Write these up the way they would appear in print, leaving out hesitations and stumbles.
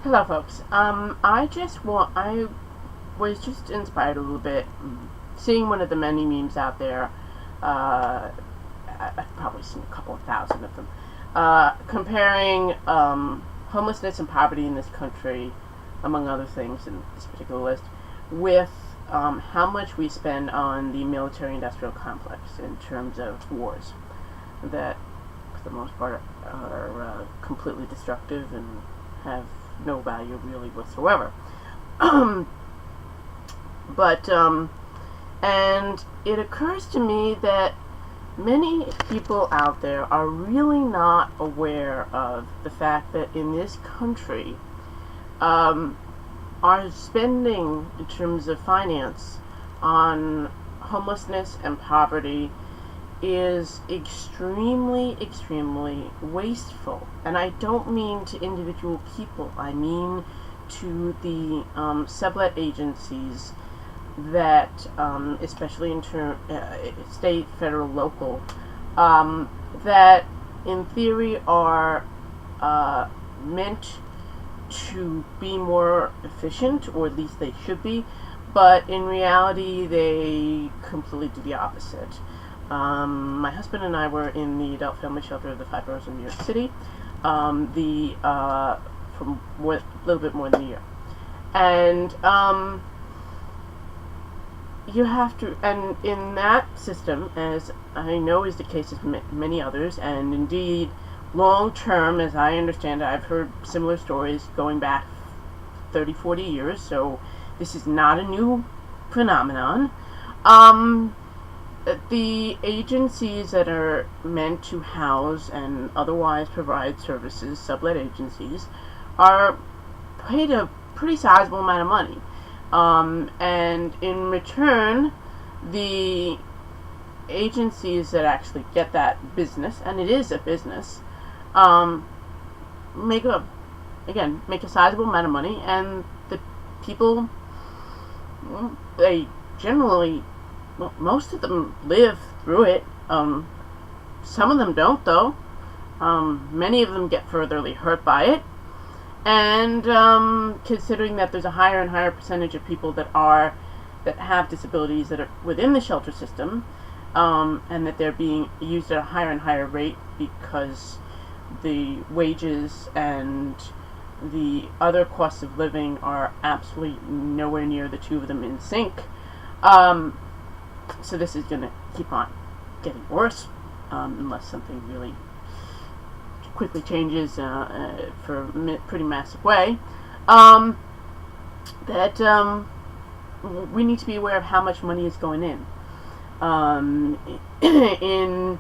Hello, folks. I was just inspired a little bit, seeing one of the many memes out there. I've probably seen a couple of thousand of them, comparing homelessness and poverty in this country, among other things in this particular list, with how much we spend on the military-industrial complex in terms of wars that, for the most part, are completely destructive and have no value really whatsoever. but and it occurs to me that many people out there are really not aware of the fact that in this country, our spending in terms of finance on homelessness and poverty is extremely wasteful. And I don't mean to individual people. I mean to the sublet agencies that, especially in state, federal, local, that in theory are meant to be more efficient, or at least they should be, but in reality they completely do the opposite. My husband and I were in the adult family shelter of the 5 boroughs of New York City, for a little bit more than a year. And you have to, and in that system, as I know is the case with many others, and indeed long term, as I understand it, I've heard similar stories going back 30, 40 years, so this is not a new phenomenon. The agencies that are meant to house and otherwise provide services, sublet agencies, are paid a pretty sizable amount of money. And in return, the agencies that actually get that business, and it is a business, make a sizable amount of money, and the people, they generally, most of them live through it. Some of them don't, though. Many of them get furtherly hurt by it. And considering that there's a higher and higher percentage of people that have disabilities that are within the shelter system, and that they're being used at a higher and higher rate because the wages and the other costs of living are absolutely nowhere near the two of them in sync. So this is going to keep on getting worse, unless something really quickly changes for a pretty massive way. We need to be aware of how much money is going in. In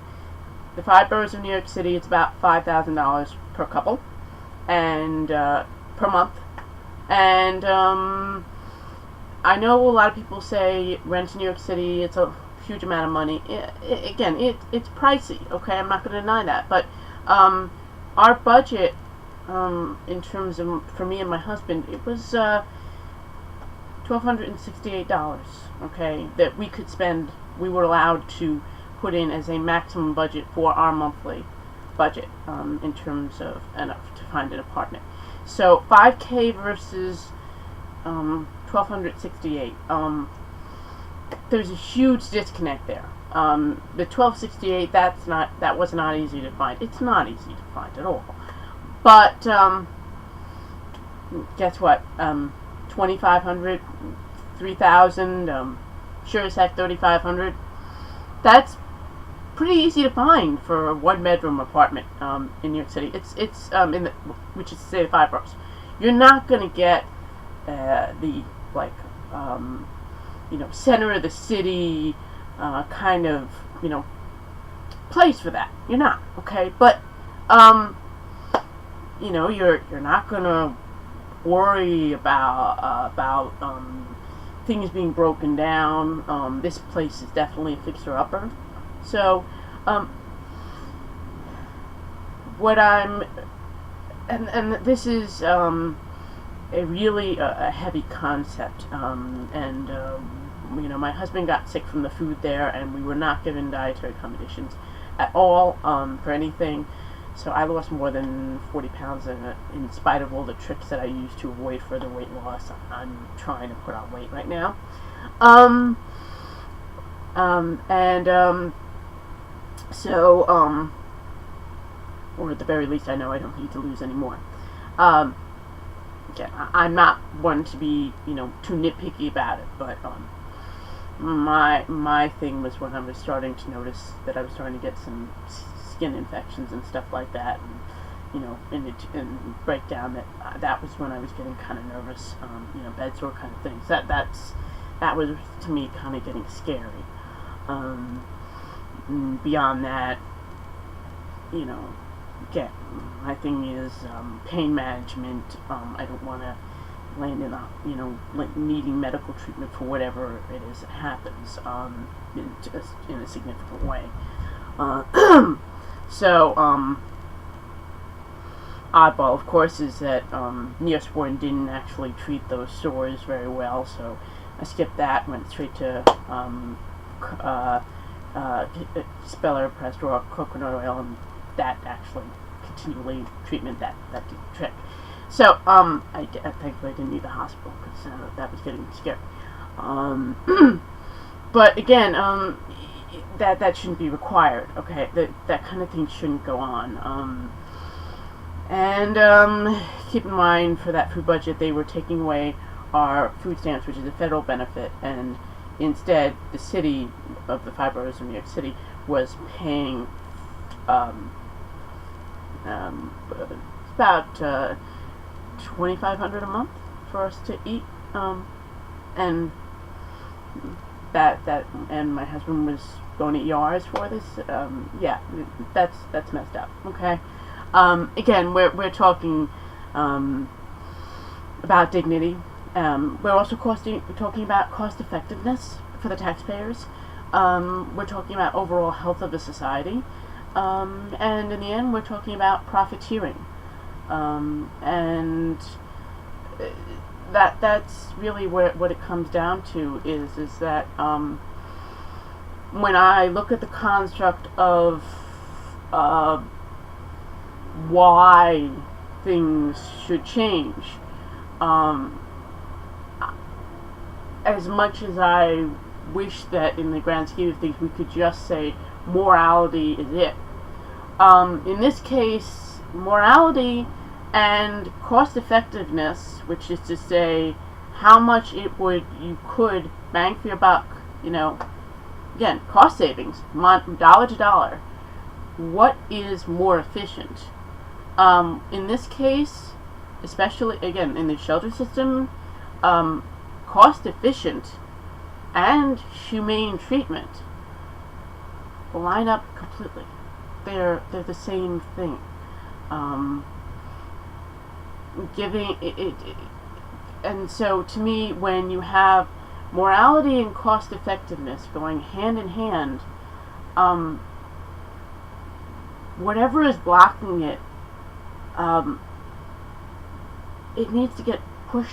the 5 boroughs of New York City, it's about $5,000 per couple, and per month. And I know a lot of people say rent in New York City, it's a huge amount of money. It's pricey, okay? I'm not going to deny that. But our budget, in terms of, for me and my husband, it was $1,268, okay, that we could spend, we were allowed to put in as a maximum budget for our monthly budget, in terms of enough to find an apartment. So $5K versus $1,268. There's a huge disconnect there. The $1,268, that was not easy to find. It's not easy to find at all. But guess what? $2,500, $3,000, sure as heck $3,500. That's pretty easy to find for a 1-bedroom apartment in New York City. It's in the, which is to say, the 5 boroughs. You're not going to get the center of the city kind of place for that. You're not, okay? But you're not going to worry about things being broken down. This place is definitely a fixer-upper. So, and this is a really a heavy concept, my husband got sick from the food there, and we were not given dietary accommodations at all, for anything. So I lost more than 40 pounds, in spite of all the tricks that I used to avoid further weight loss. I'm trying to put on weight right now. Or at the very least, I know I don't need to lose any more. Again, I'm not one to be, too nitpicky about it, but my thing was when I was starting to notice that I was starting to get some skin infections and stuff like that, and breakdown, that was when I was getting kind of nervous, bed sore kind of things. That was to me kind of getting scary. Beyond that, again, my thing is pain management. I don't want to land in needing medical treatment for whatever it is that happens in a significant way. Oddball, of course, is that Neosporin didn't actually treat those sores very well, so I skipped that, went straight to speller, pressed or coconut oil, and that actually continually treatment that did the trick. So thankfully I didn't need the hospital because that was getting scary. But again, that shouldn't be required. Okay, that kind of thing shouldn't go on. And keep in mind, for that food budget, they were taking away our food stamps, which is a federal benefit, and instead the city of the 5 boroughs of New York City was paying about $2,500 a month for us to eat, and and my husband was going to ERs for this. Yeah, that's messed up. Okay. Again, we're talking about dignity. We're also talking about cost effectiveness for the taxpayers. We're talking about overall health of the society. And in the end, we're talking about profiteering. And that's really what it comes down to, is that when I look at the construct of why things should change, as much as I wish that in the grand scheme of things we could just say morality is it, in this case, morality and cost effectiveness, which is to say how much you could bang for your buck, again, cost savings, dollar to dollar, what is more efficient? In this case, especially again in the shelter system, cost efficient and humane treatment line up completely. They're the same thing. Giving it, and so to me, when you have morality and cost effectiveness going hand in hand, whatever is blocking it, it needs to get pushed